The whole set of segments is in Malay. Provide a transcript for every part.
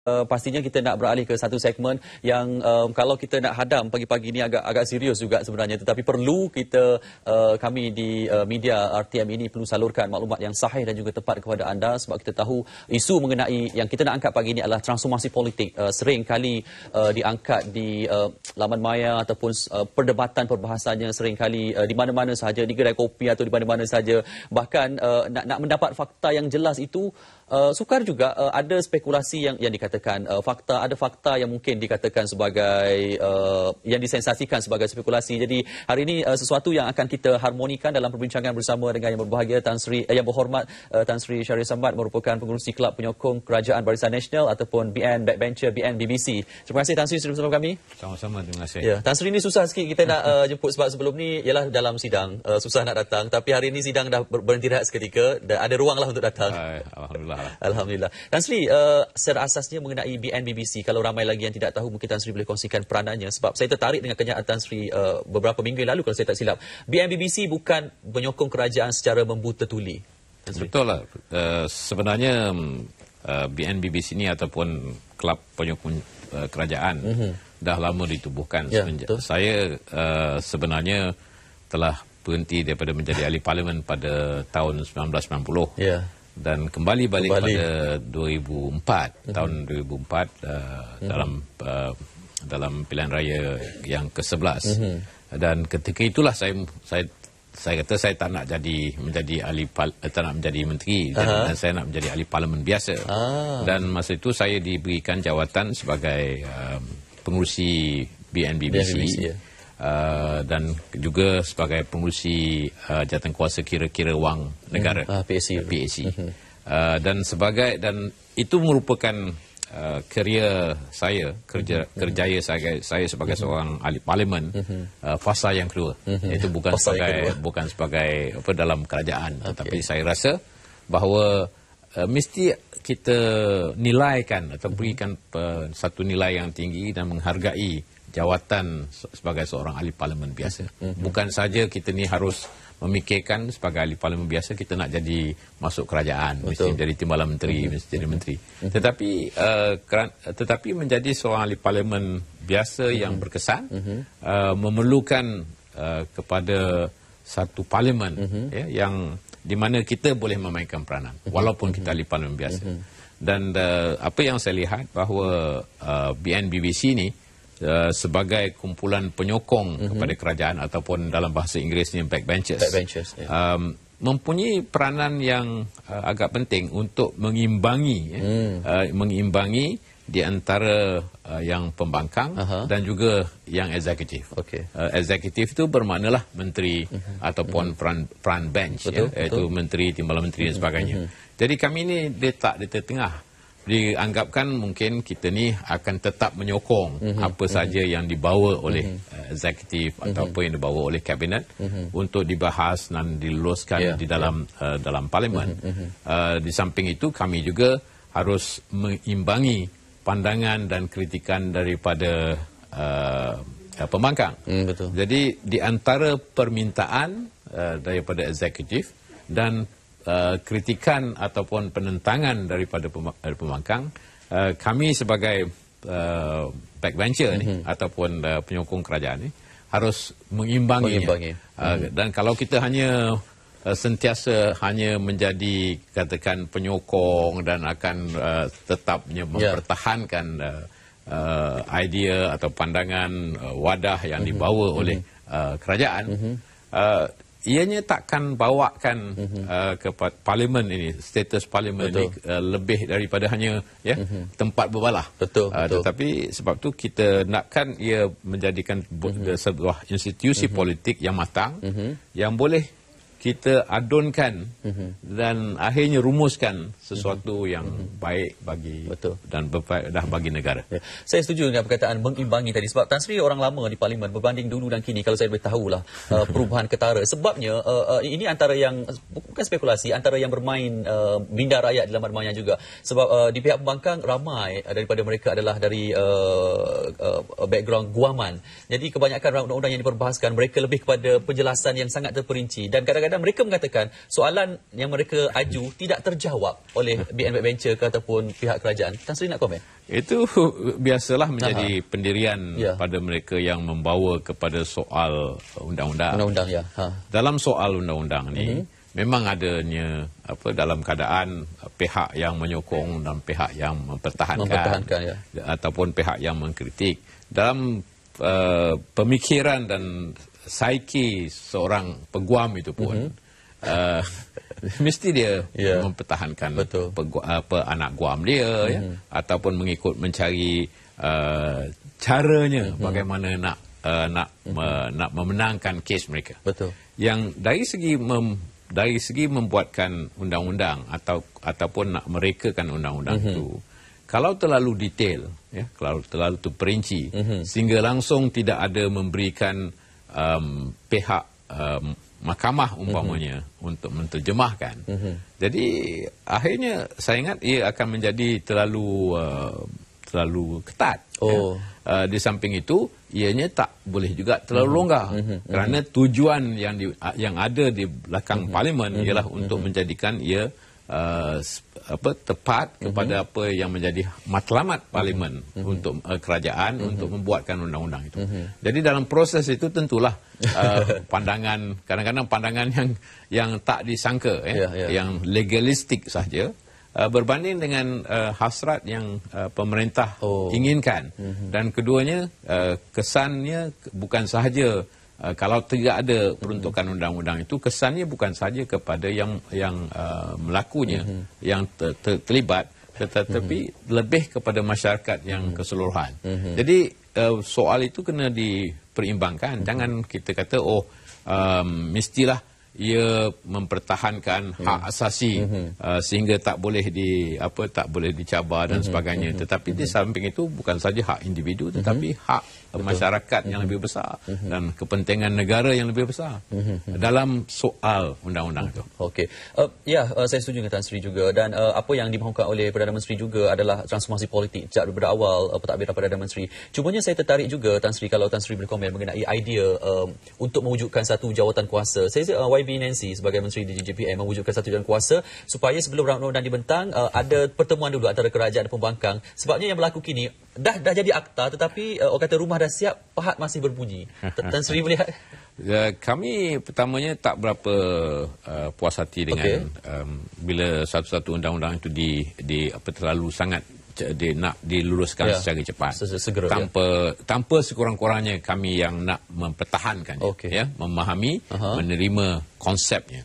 Pastinya kita nak beralih ke satu segmen yang kalau kita nak hadam pagi-pagi ni agak serius juga sebenarnya, tetapi perlu kita kami di media RTM ini perlu salurkan maklumat yang sahih dan juga tepat kepada anda, sebab kita tahu isu mengenai yang kita nak angkat pagi ini adalah transformasi politik. Sering kali diangkat di laman maya ataupun perdebatan perbahasannya sering kali di mana-mana sahaja, di kedai kopi atau di mana-mana sahaja. Bahkan nak mendapat fakta yang jelas itu sukar juga. Ada spekulasi yang dikatakan ada fakta yang mungkin dikatakan sebagai yang disensasikan sebagai spekulasi. Jadi hari ini sesuatu yang akan kita harmonikan dalam perbincangan bersama dengan yang berbahagia yang berhormat Tan Sri Syahrir Samad, merupakan pengerusi Kelab Penyokong Kerajaan Barisan Nasional ataupun BN Backbencher BN BBC. Terima kasih Tan Sri sudah bersama kami. Sama-sama, terima kasih. Ya, Tan Sri, ini susah sikit kita nak jemput sebab sebelum ni ialah dalam sidang, susah nak datang, tapi hari ini sidang dah berhenti rehat seketika dan ada ruanglah untuk datang. Alhamdulillah. Alhamdulillah. Tan Sri, secara asasnya mengenai BN BBC, kalau ramai lagi yang tidak tahu, mungkin Tan Sri boleh kongsikan peranannya, sebab saya tertarik dengan kenyataan Tan Sri beberapa minggu lalu kalau saya tak silap. BN BBC bukan penyokong kerajaan secara membuta tuli. Betul lah. Sebenarnya BN BBC ini ataupun Kelab Penyokong Kerajaan dah lama ditubuhkan. Ya, saya sebenarnya telah berhenti daripada menjadi ahli parlimen pada tahun 1990. Ya. Dan kembali balik pada 2004, tahun 2004 dalam pilihan raya yang ke-11. Dan ketika itulah saya kata saya tak nak menjadi menteri, dan saya nak menjadi ahli parlimen biasa. Dan masa itu saya diberikan jawatan sebagai pengurusi BN BBC. Dan juga sebagai pengurusi jawatankuasa kira-kira wang negara, PAC. Dan itu merupakan kerjaya saya sebagai seorang ahli parlimen fasa yang kedua. Itu bukan sebagai dalam kerajaan, tetapi saya rasa bahawa mesti kita nilaikan atau berikan satu nilai yang tinggi dan menghargai jawatan sebagai seorang ahli parlimen biasa. Bukan saja kita ni harus memikirkan sebagai ahli parlimen biasa kita nak jadi masuk kerajaan, mesti jadi timbalan menteri, mesti jadi menteri. Tetapi menjadi seorang ahli parlimen biasa yang berkesan memerlukan kepada satu parlimen yang di mana kita boleh memainkan peranan walaupun kita ahli parlimen biasa. Dan apa yang saya lihat bahawa BN BBC ni sebagai kumpulan penyokong kepada kerajaan ataupun dalam bahasa Inggerisnya backbenchers, mempunyai peranan yang agak penting untuk mengimbangi di antara yang pembangkang dan juga yang eksekutif. Eksekutif itu bermaknalah menteri ataupun front bench, iaitu menteri, timbalan menteri dan sebagainya. Jadi kami ini letak di tengah. Dianggapkan mungkin kita ni akan tetap menyokong apa saja yang dibawa oleh eksekutif ataupun yang dibawa oleh kabinet untuk dibahas dan diluluskan di dalam parlimen. Di samping itu kami juga harus mengimbangi pandangan dan kritikan daripada pembangkang. Jadi di antara permintaan daripada eksekutif dan kritikan ataupun penentangan daripada pembangkang, kami sebagai backbencher ni ataupun penyokong kerajaan ni harus mengimbanginya. Dan kalau kita hanya sentiasa hanya menjadi katakan penyokong dan akan tetap mempertahankan idea atau pandangan wadah yang dibawa oleh kerajaan, ianya takkan bawakan ke parlimen ini, status parlimen ini lebih daripada hanya tempat berbalah. Tetapi sebab tu kita nakkan ia menjadikan sebuah institusi politik yang matang, yang boleh kita adunkan dan akhirnya rumuskan sesuatu yang baik bagi dan berfaedah bagi negara. Saya setuju dengan perkataan mengimbangi tadi, sebab Tan Sri orang lama di parlimen berbanding dulu dan kini, kalau saya boleh tahulah perubahan ketara. Sebabnya ini antara yang bukan spekulasi, antara yang bermain minda rakyat dalam maya juga. Sebab di pihak pembangkang ramai daripada mereka adalah dari background guaman. Jadi kebanyakan undang-undang yang diperbahaskan mereka lebih kepada penjelasan yang sangat terperinci, dan kadang-kadang kadang-kadang mereka mengatakan soalan yang mereka aju tidak terjawab oleh BN Backbencher ataupun pihak kerajaan. Tan Sri nak komen? Itu biasalah menjadi pendirian pada mereka yang membawa kepada soal undang-undang. Undang-undang, ya. Dalam soal undang-undang ni, memang adanya dalam keadaan pihak yang menyokong dan pihak yang mempertahankan ya. Ataupun pihak yang mengkritik. Dalam pemikiran dan psiki seorang peguam itu pun mesti dia mempertahankan anak guam dia ya, ataupun mencari caranya bagaimana nak memenangkan kes mereka. Betul. Yang dari segi membuatkan undang-undang ataupun nak merekakan undang-undang itu, kalau terlalu detail, ya, kalau terlalu terperinci, sehingga langsung tidak ada memberikan pihak mahkamah umpamanya untuk menterjemahkan. Jadi akhirnya saya ingat ia akan menjadi terlalu ketat. Ya. Di samping itu, ianya tak boleh juga terlalu longgar, kerana tujuan yang ada di belakang parlimen ialah untuk menjadikan ia tepat kepada apa yang menjadi matlamat parlimen untuk kerajaan untuk membuatkan undang-undang itu. Jadi dalam proses itu tentulah pandangan, kadang-kadang pandangan yang tak disangka, yang legalistik saja, berbanding dengan hasrat yang pemerintah inginkan. Dan keduanya, kesannya bukan sahaja kalau tidak ada peruntukan undang-undang itu, kesannya bukan sahaja kepada yang melakunya, yang terlibat, tetapi lebih kepada masyarakat yang keseluruhan. Jadi soal itu kena diperimbangkan. Jangan kita kata mestilah ia mempertahankan hak asasi sehingga tak boleh dicabar dan sebagainya. Tetapi di samping itu bukan saja hak individu, tetapi hak masyarakat yang lebih besar dan kepentingan negara yang lebih besar dalam soal undang-undang itu. Okey. Saya setuju dengan Tan Sri juga, dan apa yang dimahukan oleh Perdana Menteri juga adalah transformasi politik sejak daripada awal pentadbiran Perdana Menteri. Cumanya saya tertarik juga, Tan Sri, kalau Tan Sri berkomen mengenai idea untuk mewujudkan satu jawatan kuasa. Saya YB Nancy sebagai Menteri di DJPM mewujudkan satu jawatan kuasa supaya sebelum undang-undang dibentang ada pertemuan dulu antara kerajaan dan pembangkang. Sebabnya yang berlaku kini dah jadi akta, tetapi orang kata rumah dah siap, pahat masih berbunyi. Tan Sri melihat? Kami pertamanya tak berapa puas hati dengan bila satu-satu undang-undang itu terlalu sangat nak diluluskan secara cepat. Segera, tanpa sekurang-kurangnya kami yang nak mempertahankan, memahami, menerima konsepnya.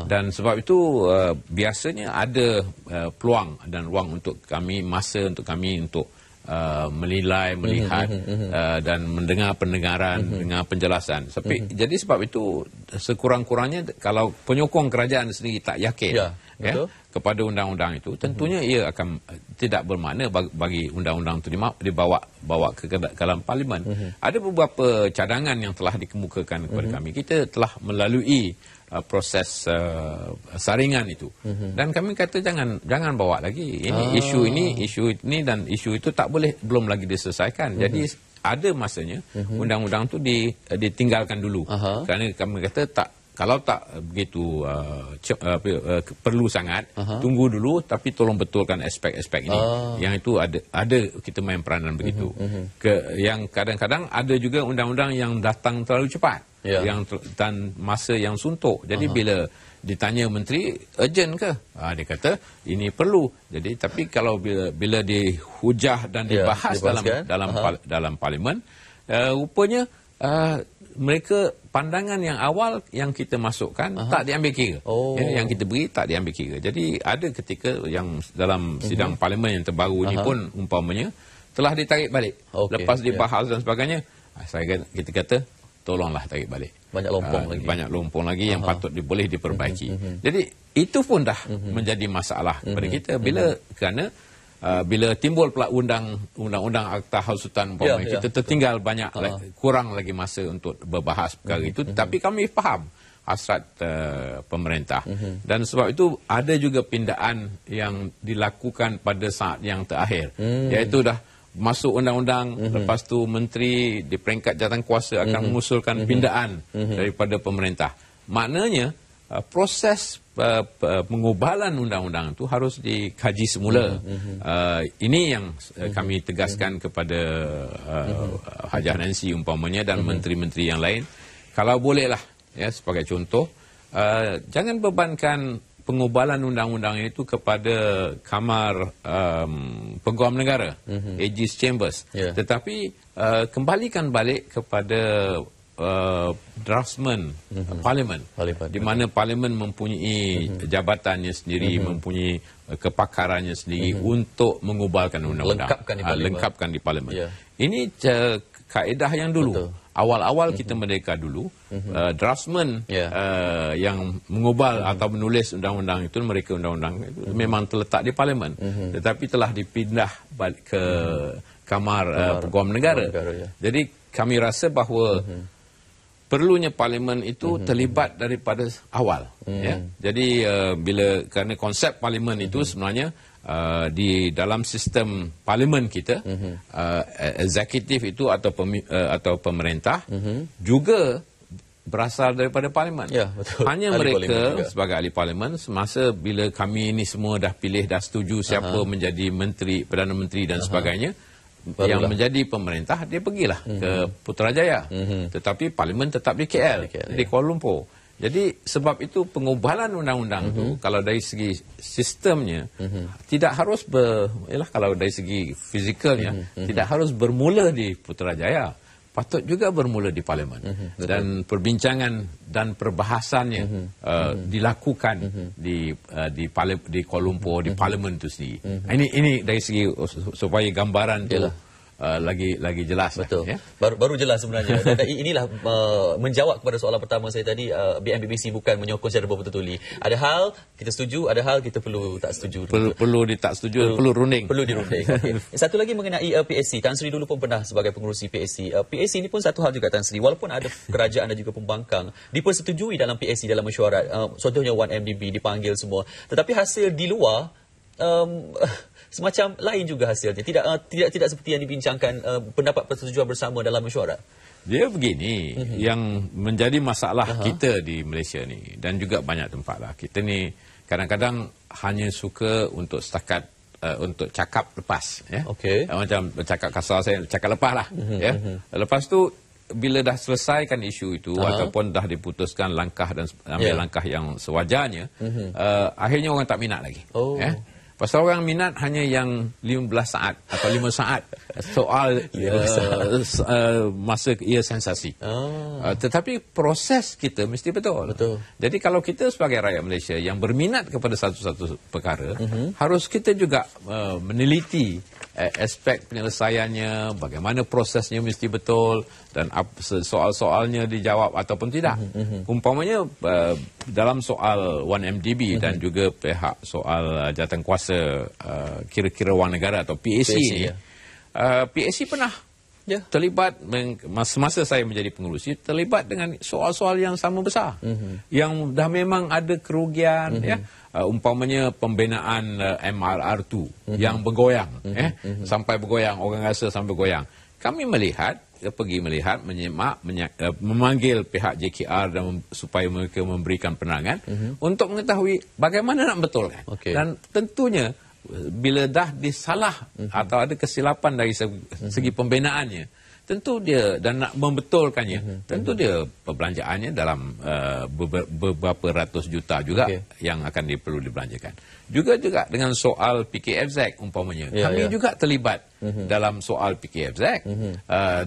Dan sebab itu biasanya ada peluang dan ruang untuk kami, masa untuk kami untuk menilai, melihat dan mendengar dengar penjelasan. Jadi sebab itu sekurang-kurangnya kalau penyokong kerajaan sendiri tak yakin kepada undang-undang itu, tentunya ia akan tidak bermakna bagi undang-undang itu dibawa ke dalam parlimen. Ada beberapa cadangan yang telah dikemukakan kepada kami. Kita telah melalui proses saringan itu, dan kami kata jangan bawa lagi isu ini dan isu itu belum lagi diselesaikan. Jadi ada masanya undang-undang itu ditinggalkan dulu, kerana kami kata kalau tak begitu perlu sangat, tunggu dulu, tapi tolong betulkan aspek-aspek ini. Yang itu ada kita main peranan begitu. Yang kadang-kadang ada juga undang-undang yang datang terlalu cepat, dan masa yang suntuk. Jadi bila ditanya menteri, urgent ke? Dia kata ini perlu. Jadi tapi kalau bila dihujah dan dibahas dalam parlimen, rupanya mereka pandangan yang awal yang kita masukkan tak diambil kira. Yang kita beri tak diambil kira. Jadi ada ketika yang dalam sidang parlimen yang terbaru ini pun umpamanya telah ditarik balik. Lepas dibahas dan sebagainya, kita kata tolonglah tarik balik. Banyak lompong lagi yang patut boleh diperbaiki. Jadi itu pun dah menjadi masalah kepada kita kerana bila timbul pula undang-undang akta hasutan, kita tertinggal kurang lagi masa untuk berbahas perkara itu. Tapi kami faham hasrat pemerintah, dan sebab itu ada juga pindaan yang dilakukan pada saat yang terakhir, iaitu dah masuk undang-undang, lepas tu menteri di peringkat jawatan kuasa akan mengusulkan pindaan daripada pemerintah. Maknanya proses pengubalan undang-undang itu harus dikaji semula. Ini yang kami tegaskan kepada Hajah Nancy umpamanya dan menteri-menteri yang lain. Kalau bolehlah, ya, sebagai contoh, jangan bebankan pengubalan undang-undang itu kepada Kamar Peguam Negara, Aegis Chambers. Tetapi kembalikan balik kepada draftsman Parlimen, di mana Parlimen mempunyai jabatannya sendiri, mempunyai kepakarannya sendiri untuk mengubalkan undang-undang, lengkapkan di Parlimen. Ini kaedah yang dulu. Awal-awal kita merdeka dulu, draftsman yang mengubal atau menulis undang-undang itu, mereka undang-undang itu memang terletak di Parlimen, tetapi telah dipindah balik ke Kamar Peguam Negara. Jadi kami rasa bahawa perlunya Parlimen itu terlibat daripada awal. Ya. Jadi kerana konsep Parlimen itu sebenarnya di dalam sistem Parlimen kita, eksekutif itu atau pemerintah juga berasal daripada Parlimen. Hanya mereka sebagai ahli Parlimen, semasa bila kami ini semua dah pilih, dah setuju siapa menjadi menteri, Perdana Menteri dan sebagainya, yang menjadi pemerintah, dia pergilah ke Putrajaya. Tetapi Parlimen tetap di KL, di Kuala Lumpur. Jadi sebab itu pengubalan undang-undang itu, kalau dari segi sistemnya, tidak harus kalau dari segi fizikalnya, tidak harus bermula di Putrajaya. Patut juga bermula di Parlimen. Dan perbincangan dan perbahasannya dilakukan di Kuala Lumpur, di Parlimen itu sendiri. Ini dari segi supaya gambaran itu lagi jelas. Betul. Lah, ya? Baru jelas sebenarnya. Dan inilah menjawab kepada soalan pertama saya tadi. BNPBC bukan menyokong secara berbetul-betuli. Ada hal kita setuju, ada hal kita perlu tak setuju. Perlu tak setuju, perlu runding. Perlu dirunding. Okay. Satu lagi mengenai PSC. Tan Sri dulu pun pernah sebagai pengurusi PSC. PSC ini pun satu hal juga, Tan Sri. Walaupun ada kerajaan dan juga pembangkang, dipersetujui dalam PSC dalam mesyuarat. Contohnya 1MDB dipanggil semua. Tetapi hasil di luar semacam lain juga hasilnya. Tidak seperti yang dibincangkan pendapat persetujuan bersama dalam mesyuarat. Dia begini, yang menjadi masalah kita di Malaysia ni, dan juga banyak tempat lah. Kita ni kadang-kadang hanya suka untuk setakat untuk cakap lepas. Ya? Macam cakap kasar saya, cakap lepas lah. Ya? Lepas tu, bila dah selesaikan isu itu, ataupun dah diputuskan langkah dan ambil langkah yang sewajarnya, akhirnya orang tak minat lagi. Ya? Pasal orang minat hanya yang 15 saat atau 5 saat soal masa ia sensasi. Tetapi proses kita mesti betul. Jadi kalau kita sebagai rakyat Malaysia yang berminat kepada satu-satu perkara, harus kita juga meneliti aspek penyelesaiannya, bagaimana prosesnya mesti betul, dan soal-soalnya dijawab ataupun tidak. Umpamanya dalam soal 1MDB dan juga pihak soal jawatan kuasa kira-kira wang negara atau PAC ini, PAC pernah terlibat, semasa saya menjadi pengurusi, terlibat dengan soal-soal yang sama besar, yang dah memang ada kerugian, umpamanya pembinaan MRR2 yang bergoyang, sampai bergoyang, orang rasa sampai bergoyang. Kami pergi melihat, menyimak, memanggil pihak JKR dan supaya mereka memberikan penerangan untuk mengetahui bagaimana nak betulkan. Dan tentunya bila dah disalah atau ada kesilapan dari segi pembinaannya, tentu dia, dan nak membetulkannya, tentu dia perbelanjaannya dalam beberapa ratus juta juga yang akan perlu dibelanjakan. Juga dengan soal PKFZ umpamanya, kami juga terlibat dalam soal PKFZ,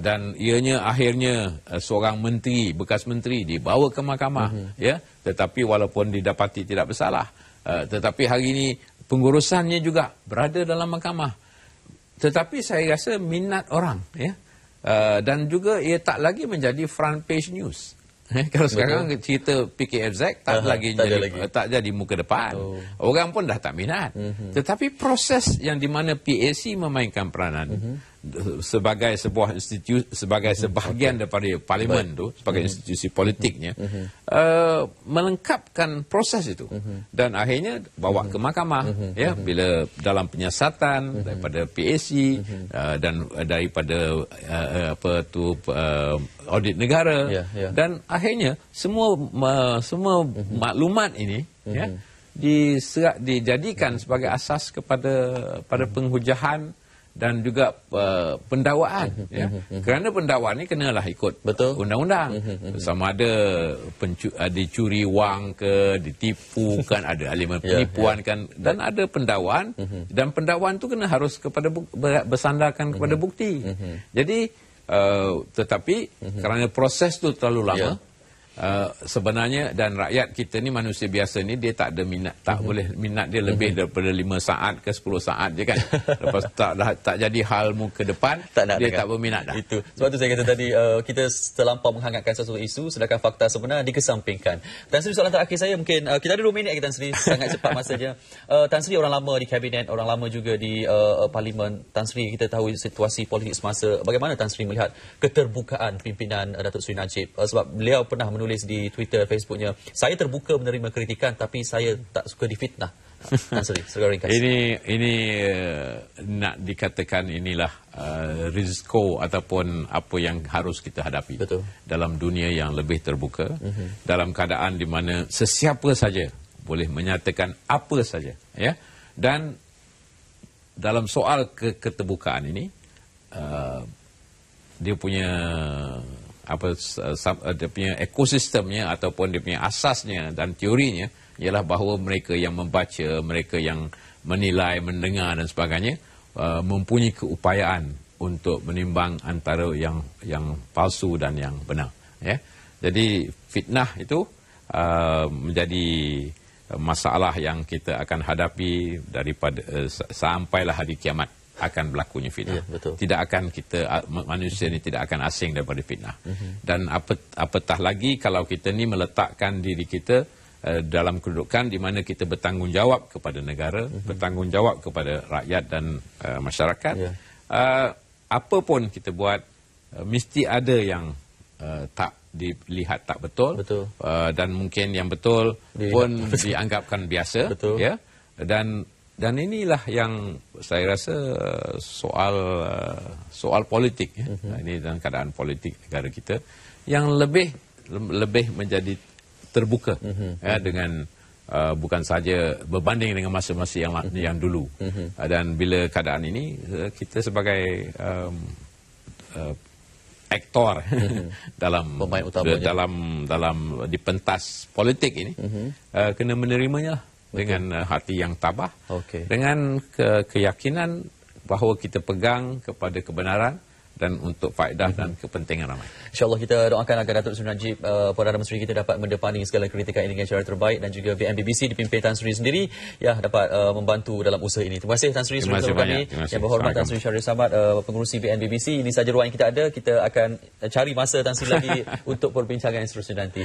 dan ianya akhirnya seorang menteri, bekas menteri dibawa ke mahkamah, tetapi walaupun didapati tidak bersalah, tetapi hari ini pengurusannya juga berada dalam mahkamah. Tetapi saya rasa minat orang, dan juga ia tak lagi menjadi front page news. Kalau sekarang cerita PKFZ tak jadi muka depan. Orang pun dah tak minat. Tetapi proses yang di mana PAC memainkan peranan sebagai sebuah institusi, sebagai sebahagian daripada parlimen tu, sebagai institusi politiknya, melengkapkan proses itu dan akhirnya bawa ke mahkamah, ya, bila dalam penyiasatan daripada PAC dan daripada audit negara, dan akhirnya semua maklumat ini ya dijadikan sebagai asas kepada penghujaan dan juga pendakwaan, ya. Kerana pendakwaan ni kenalah ikut undang-undang. Sama ada dicuri wang ke, ditipu kan, ada elemen penipuan kan, dan ada pendakwaan, dan pendakwaan tu kena harus bersandarkan kepada bukti. Jadi tetapi kerana proses tu terlalu lama, sebenarnya, dan rakyat kita ni, manusia biasa ni, dia tak ada minat, tak boleh minat dia lebih daripada 5 saat ke 10 saat je kan. Lepas tak jadi halmu ke depan, dia tak berminat dah. Itu sebab tu saya kata tadi, kita terlampau menghangatkan sesuatu isu sedangkan fakta sebenar dikesampingkan. Tan Sri, soalan terakhir saya mungkin, kita ada 2 minit lagi Tan Sri, sangat cepat masanya. Tan Sri orang lama di kabinet, orang lama juga di parlimen. Tan Sri, kita tahu situasi politik semasa, bagaimana Tan Sri melihat keterbukaan pimpinan Datuk Seri Najib, sebab beliau pernah menulis di Twitter, Facebooknya, saya terbuka menerima kritikan tapi saya tak suka difitnah. Tan Sri, secara ringkas. Ini nak dikatakan inilah risiko ataupun apa yang harus kita hadapi. Betul. Dalam dunia yang lebih terbuka, dalam keadaan di mana sesiapa saja boleh menyatakan apa saja, ya. Dan dalam soal keterbukaan ini, dia punya dia punya ekosistemnya ataupun dia punya asasnya dan teorinya ialah bahawa mereka yang membaca, mereka yang menilai, mendengar dan sebagainya mempunyai keupayaan untuk menimbang antara yang palsu dan yang benar, ya. Jadi fitnah itu menjadi masalah yang kita akan hadapi daripada sampailah hari kiamat. Akan berlakunya fitnah. Tidak akan manusia ni tidak akan asing daripada fitnah. Dan apatah lagi kalau kita ni meletakkan diri kita dalam kedudukan di mana kita bertanggungjawab kepada negara, bertanggungjawab kepada rakyat dan masyarakat. Apa pun kita buat, mesti ada yang tak dilihat tak betul. Dan mungkin yang betul pun dianggapkan biasa. Ya. Dan inilah yang saya rasa soal politik, ya. Ini dalam keadaan politik negara kita yang lebih menjadi terbuka, ya, dengan bukan saja berbanding dengan masa-masa yang dulu. Dan bila keadaan ini, kita sebagai aktor dalam di pentas politik ini kena menerimanya dengan hati yang tabah, dengan keyakinan bahawa kita pegang kepada kebenaran dan untuk faedah dan kepentingan ramai. InsyaAllah kita doakan agar Datuk Seri Najib, Perdana Menteri kita, dapat mendepani segala kritikan ini dengan cara terbaik, dan juga BNBBC dipimpin Tan Sri sendiri dapat membantu dalam usaha ini. Terima kasih Tan Sri bersama kami. Yang berhormat Tan Sri Syahril Samad, pengurusi BNBBC. Ini saja ruang yang kita ada. Kita akan cari masa Tan Sri lagi untuk perbincangan yang seterusnya nanti.